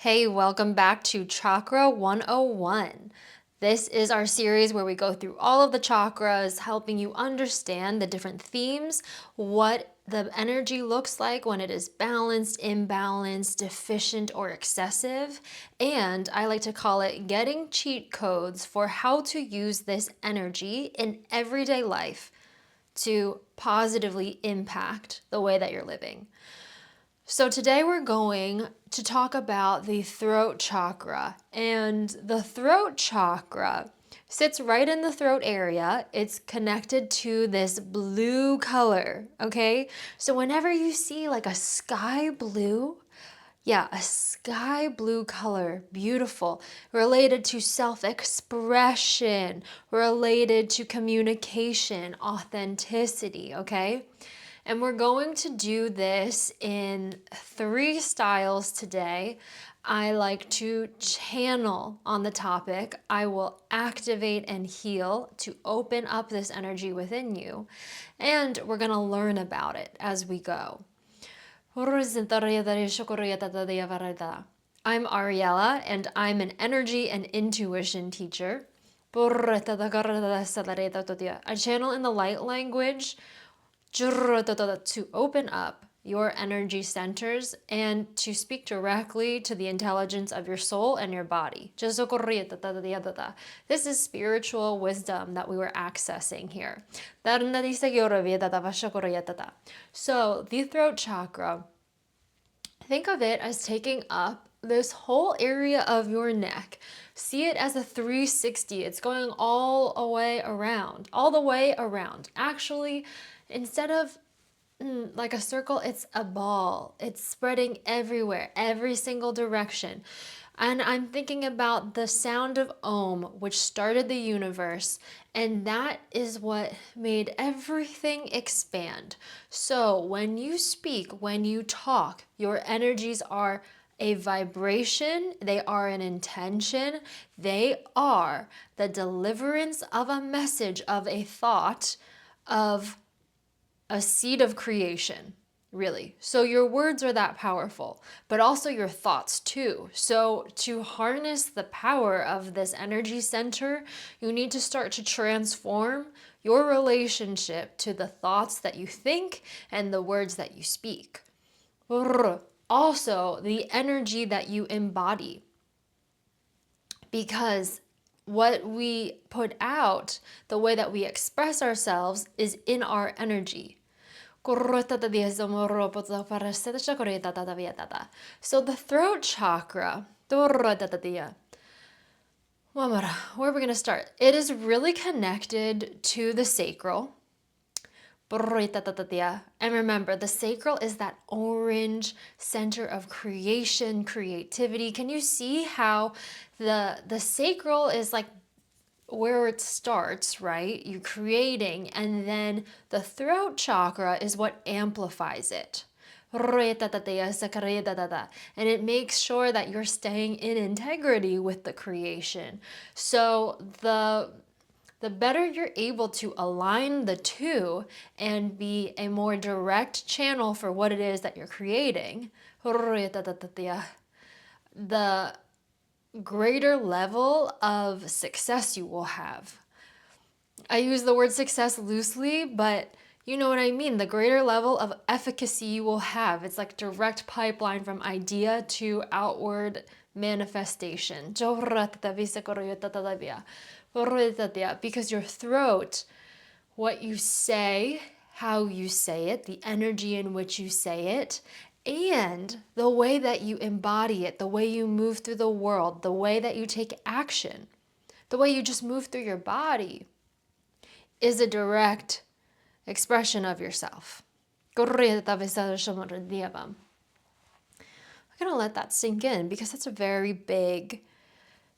Hey, welcome back to Chakra 101. This is our series where we go through all of the chakras, helping you understand the different themes, what the energy looks like when it is balanced, imbalanced, deficient, or excessive. And I like to call it getting cheat codes for how to use this energy in everyday life to positively impact the way that you're living. So today we're going to talk about the throat chakra. And the throat chakra sits right in the throat area. It's connected to this blue color, okay? So whenever you see like a sky blue, a sky blue color, beautiful, related to self-expression, related to communication, authenticity, okay? And we're going to do this in 3 styles today. I like to channel on the topic. I will activate and heal to open up this energy within you. And we're going to learn about it as we go. I'm Ariella, and I'm an energy and intuition teacher. I channel in the light language to open up your energy centers and to speak directly to the intelligence of your soul and your body. This is spiritual wisdom that we were accessing here. So, the throat chakra, think of it as taking up this whole area of your neck. See it as a 360. It's going all the way around. Actually, instead of like a circle, it's a ball. It's spreading everywhere, every single direction. And I'm thinking about the sound of Om, which started the universe, and that is what made everything expand. So when you speak, when you talk, your energies are a vibration, they are an intention, they are the deliverance of a message, of a thought, of a seed of creation, really. So your words are that powerful, but also your thoughts too. So to harness the power of this energy center, you need to start to transform your relationship to the thoughts that you think and the words that you speak. Also, the energy that you embody. Because what we put out, the way that we express ourselves, is in our energy. So the throat chakra, where are we going to start? It is really connected to the sacral. And remember, the sacral is that orange center of creation, creativity. Can you see how the sacral is like where it starts, right? You're creating, and then the throat chakra is what amplifies it. And it makes sure that you're staying in integrity with the creation. So the better you're able to align the two and be a more direct channel for what it is that you're creating, the greater level of success you will have. I use the word success loosely, but you know what I mean. The greater level of efficacy you will have. It's like direct pipeline from idea to outward manifestation. Because your throat, what you say, how you say it, the energy in which you say it, and the way that you embody it, the way you move through the world, the way that you take action, the way you just move through your body is a direct expression of yourself. I'm going to let that sink in because that's a very big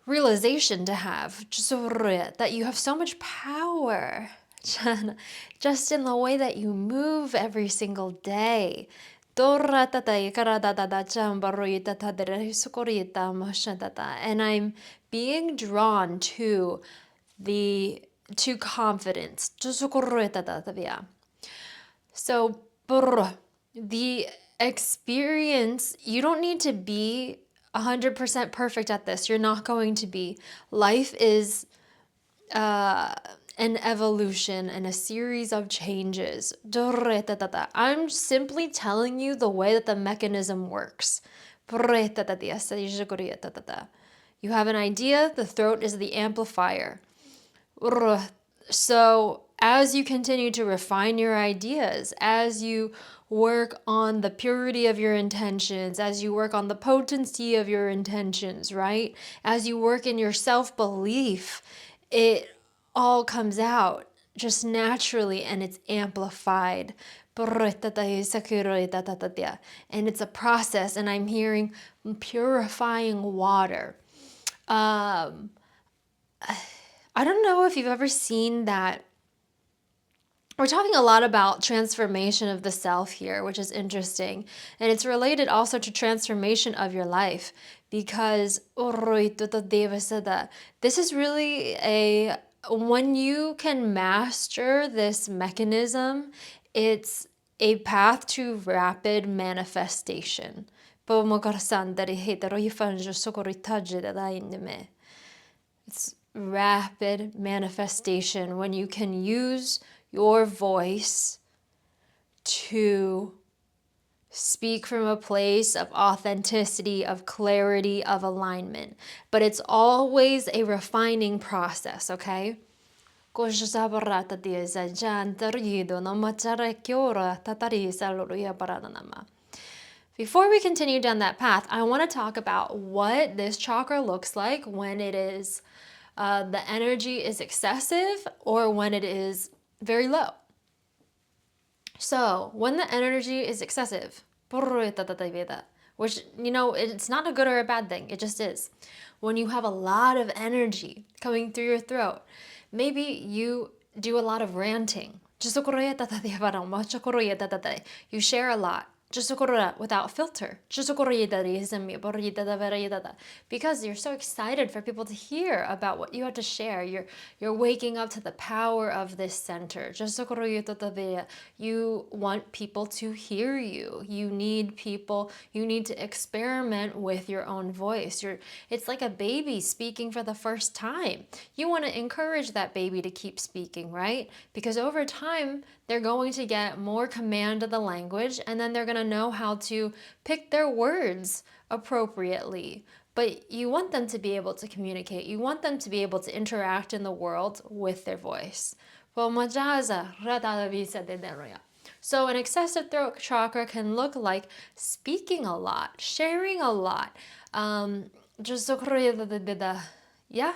realization to have. That you have so much power just in the way that you move every single day. And I'm being drawn to confidence. So the experience, you don't need to be 100% perfect at this. You're not going to be. Life is uh, an evolution and a series of changes. I'm simply telling you the way that the mechanism works. You have an idea, the throat is the amplifier. So, as you continue to refine your ideas, as you work on the purity of your intentions, as you work on the potency of your intentions, right? As you work in your self belief, it all comes out just naturally and it's amplified. And it's a process, and I'm hearing purifying water. Um, I don't know if you've ever seen that. We're talking a lot about transformation of the self here, which is interesting. And it's related also to transformation of your life because this is really when you can master this mechanism, it's a path to rapid manifestation. It's rapid manifestation when you can use your voice to speak from a place of authenticity, of clarity, of alignment. But it's always a refining process, okay? Before we continue down that path, I want to talk about what this chakra looks like when it is the energy is excessive or when it is very low. So when the energy is excessive, which, it's not a good or a bad thing, it just is. When you have a lot of energy coming through your throat, maybe you do a lot of ranting. You share a lot. Without filter. Because you're so excited for people to hear about what you have to share. You're waking up to the power of this center. You want people to hear you. You need to experiment with your own voice. It's like a baby speaking for the first time. You want to encourage that baby to keep speaking, right? Because over time, they're going to get more command of the language, and then they're going to know how to pick their words appropriately. But you want them to be able to communicate. You want them to be able to interact in the world with their voice. So an excessive throat chakra can look like speaking a lot, sharing a lot. Yeah,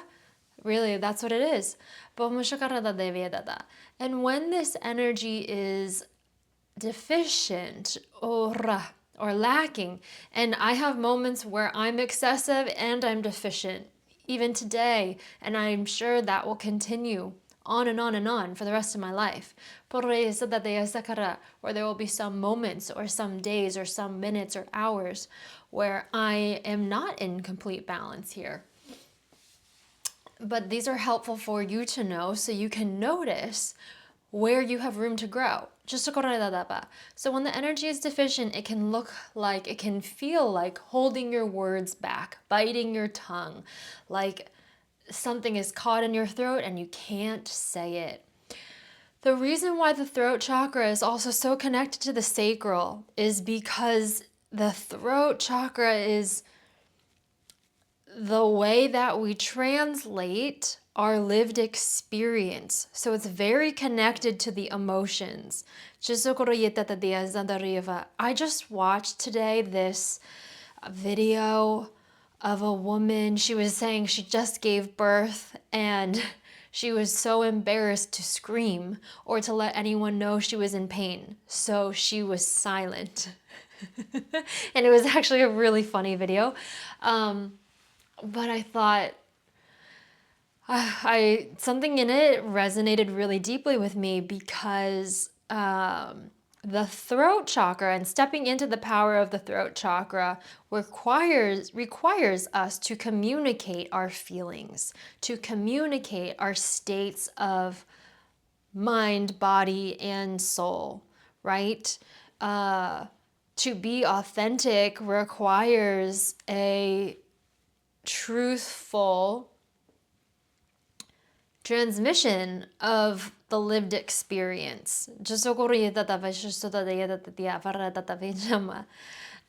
really, that's what it is. And when this energy is deficient or lacking, and I have moments where I'm excessive and I'm deficient, even today, and I'm sure that will continue on and on and on for the rest of my life. Where there will be some moments or some days or some minutes or hours where I am not in complete balance here. But these are helpful for you to know so you can notice where you have room to grow. So when the energy is deficient, it can feel like holding your words back, biting your tongue, like something is caught in your throat and you can't say it. The reason why the throat chakra is also so connected to the sacral is because the throat chakra is the way that we translate our lived experience. So it's very connected to the emotions. I just watched today this video of a woman. She was saying she just gave birth and she was so embarrassed to scream or to let anyone know she was in pain. So she was silent. And it was actually a really funny video. But I thought, something in it resonated really deeply with me because the throat chakra and stepping into the power of the throat chakra requires us to communicate our feelings, to communicate our states of mind, body, and soul, right? to be authentic requires a truthful transmission of the lived experience.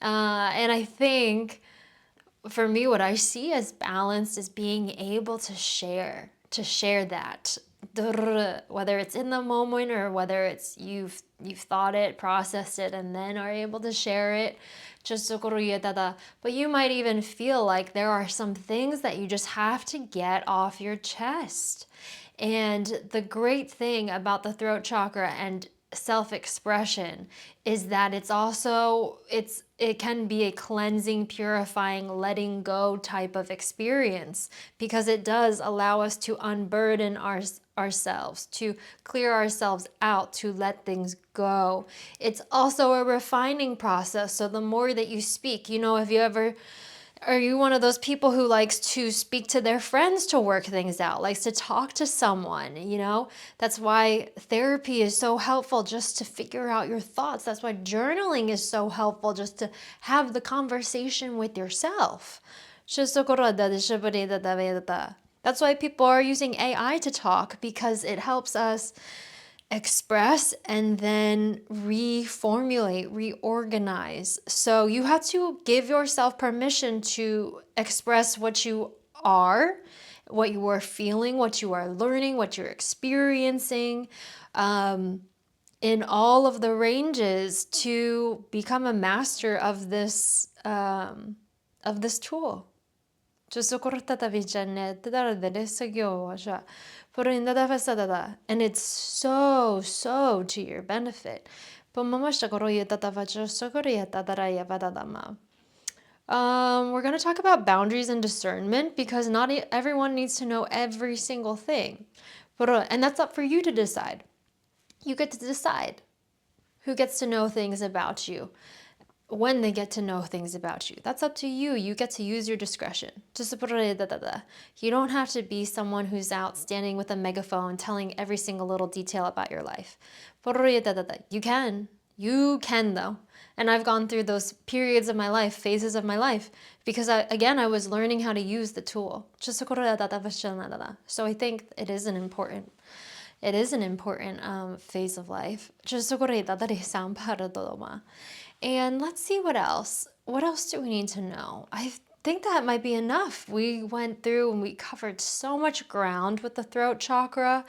And I think for me, what I see as balanced is being able to share that. Whether it's in the moment or whether it's you've thought it, processed it, and then are able to share it. But you might even feel like there are some things that you just have to get off your chest. And the great thing about the throat chakra and self-expression is that it can be a cleansing, purifying, letting go type of experience, because it does allow us to unburden ourselves, to clear ourselves out, to let things go. It's also a refining process. So the more that you speak, are you one of those people who likes to speak to their friends to work things out, likes to talk to someone, That's why therapy is so helpful, just to figure out your thoughts. That's why journaling is so helpful, just to have the conversation with yourself. That's why people are using AI to talk, because it helps us express and then reformulate, reorganize. So you have to give yourself permission to express what you are, what you are feeling, what you are learning, what you're experiencing, in all of the ranges, to become a master of this tool. And it's so to your benefit. We're going to talk about boundaries and discernment, because not everyone needs to know every single thing. And that's up for you to decide. You get to decide who gets to know things about you, when they get to know things about you. That's up to you. You get to use your discretion. You don't have to be someone who's out standing with a megaphone telling every single little detail about your life. You can. You can, though. And I've gone through those periods of my life, phases of my life, because I was learning how to use the tool. So I think it is an important phase of life. And let's see what else. What else do we need to know? I think that might be enough. We went through and we covered so much ground with the throat chakra.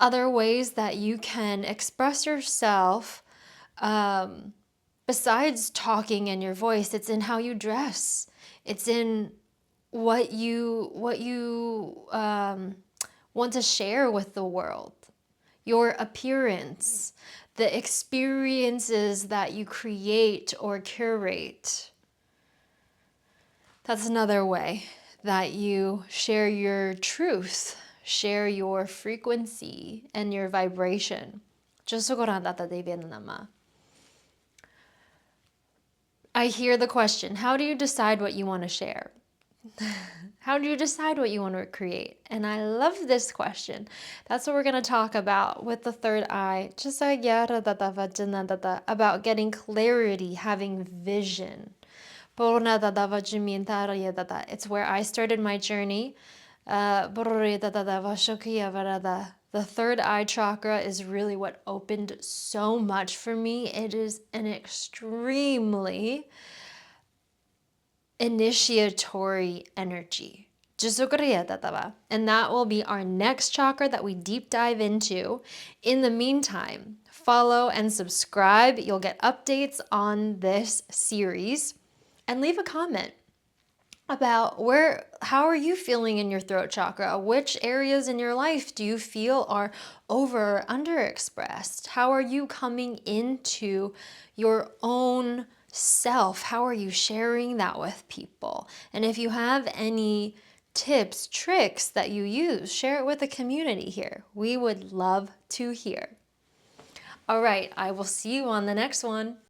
Other ways that you can express yourself, besides talking in your voice, it's in how you dress. It's in what you want to share with the world. Your appearance, the experiences that you create or curate. That's another way that you share your truth, share your frequency and your vibration. I hear the question, how do you decide what you want to share? How do you decide what you want to create? And I love this question. That's what we're going to talk about with the third eye. About getting clarity, having vision. It's where I started my journey. The third eye chakra is really what opened so much for me. It is an extremely initiatory energy. And that will be our next chakra that we deep dive into. In the meantime, follow and subscribe. You'll get updates on this series. And leave a comment about how are you feeling in your throat chakra? Which areas in your life do you feel are over or underexpressed? How are you coming into your own self? How are you sharing that with people? And if you have any tips, tricks that you use, share it with the community here. We would love to hear. All right, I will see you on the next one.